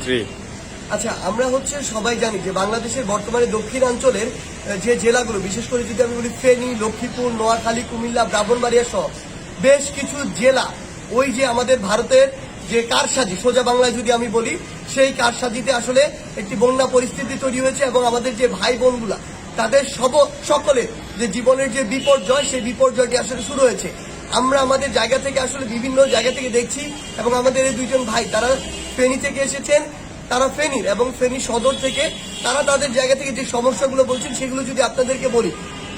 জি। আচ্ছা, আমরা সবাই জানি যে বাংলাদেশের বর্তমানে দক্ষিণাঞ্চলের যে জেলাগুলো, বিশেষ করে যদি আমি বলি ফেনী, লক্ষ্মীপুর, নোয়াখালী, কুমিল্লা, ব্রাহ্মণবাড়িয়া সহ বেশ কিছু জেলা ওই যে আমাদের ভারতের যে কারসাজি, সোজা বাংলায় যদি আমি বলি, সেই কারসাজিতে আসলে একটি বন্যা পরিস্থিতি তৈরি হয়েছে এবং আমাদের যে ভাই বোনগুলা তাদের সকলের যে জীবনের যে বিপর্যয়, সেই বিপর্যয়টি আসলে শুরু হয়েছে। আমরা আমাদের জায়গা থেকে আসলে বিভিন্ন জায়গা থেকে দেখছি এবং আমাদের এই দুইজন ভাই তারা ফেনী থেকে এসেছেন, তারা ফেনীর এবং ফেনী সদর থেকে তারা তাদের জায়গা থেকে যে সমস্যাগুলো বলছেন সেগুলো যদি আপনাদেরকে বলি,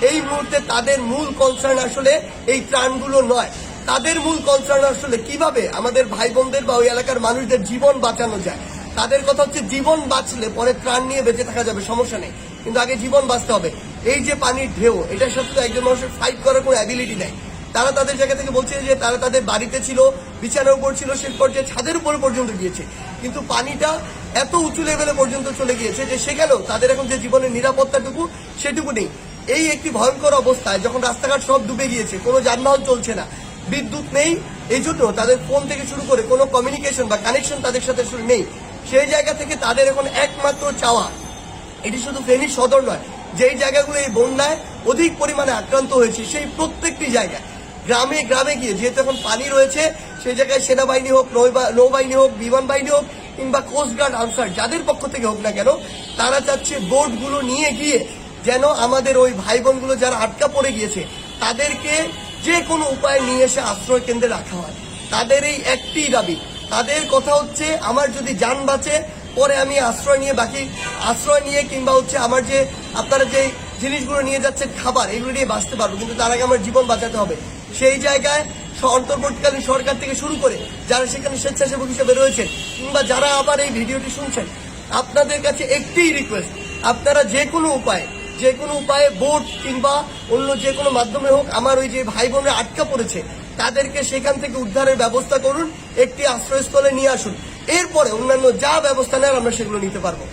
এই মুহূর্তে তাদের মূল কনসার্ন আসলে এই ত্রাণগুলো নয়। তাদের মূল কনসার্ন আসলে কিভাবে আমাদের ভাই বোনদের বা ওই এলাকার মানুষদের জীবন বাঁচানো যায়। তাদের কথা জীবন বাঁচলে পরে ত্রাণ নিয়ে বেঁচে থাকা যাবে, সমস্যা নেই, কিন্তু আগে জীবন বাঁচতে হবে। এই যে পানির ঢেউ, এটার সাথে তো একজন মানুষের ফাইট করার কোনো অ্যাবিলিটি নেই। তারা তাদের জায়গা থেকে বলছে যে তারা তাদের বাড়িতে ছিল, বিছানার উপর ছিল, সে পর্যায়ে ছাদের উপরে পর্যন্ত গিয়েছে, কিন্তু পানিটা এত উঁচু লেভেলে পর্যন্ত চলে গিয়েছে যে সেখানেও তাদের এখন যে জীবনের নিরাপত্তাটুকু সেটুকু নেই। এই একটি ভয়ঙ্কর অবস্থায় যখন রাস্তাঘাট সব ডুবে গিয়েছে, কোনো যানবাহন চলছে না, বিদ্যুৎ নেই, এই জন্য তাদের ফোন থেকে শুরু করে কোনো কমিউনিকেশন বা কানেকশন তাদের সাথে নেই। সেই জায়গা থেকে তাদের এখন একমাত্র চাওয়া, এটি শুধু ফেনী সদর নয়, যেই জায়গাগুলো এই বন্যায় অধিক পরিমাণে আক্রান্ত হয়েছে সেই প্রত্যেকটি জায়গায় গ্রামে গ্রামে গিয়ে, যেহেতু এখন পানি রয়েছে, সেই জায়গায় সেনাবাহিনী হোক, নৌবাহিনী হোক, বিমান বাহিনী হোক, কিংবা কোস্টগার্ড, আনসার, যাদের পক্ষ থেকে হোক না কেন, তারা চাচ্ছে বোটগুলো নিয়ে গিয়ে যেন আমাদের ওই ভাই বোনগুলো যারা আটকা পড়ে গিয়েছে তাদেরকে যে কোনো উপায়ে নিয়ে এসে আশ্রয় কেন্দ্রে রাখা হয়। তাদের এই একটি দাবি, তাদের কথা আমার যদি যান বাঁচে পরে আমি আশ্রয় নিয়ে কিংবা আমার যে আপনারা যে জিনিসগুলো নিয়ে যাচ্ছেন, খাবার, এগুলো নিয়ে বাঁচতে পারবো, কিন্তু তার আগে আমার জীবন বাঁচাতে হবে। সেই জায়গায় অন্তর্বর্তীকালীন সরকার থেকে শুরু করে যারা সেখানে স্বেচ্ছাসেবক হিসেবে রয়েছেন কিংবা যারা আবার এই ভিডিওটি শুনছেন, আপনাদের কাছে একটিই রিকোয়েস্ট, আপনারা যে কোনো উপায়ে বোট কিংবা অন্য যে কোনো মাধ্যমে হোক আমার ওই যে ভাই বোনরা আটকা পড়েছে তাদেরকে সেখান থেকে উদ্ধারের ব্যবস্থা করুন, একটি আশ্রয়স্থলে নিয়ে আসুন। এরপরে অন্যান্য যা ব্যবস্থা নেওয়ার আমরা সেগুলো নিতে পারবো।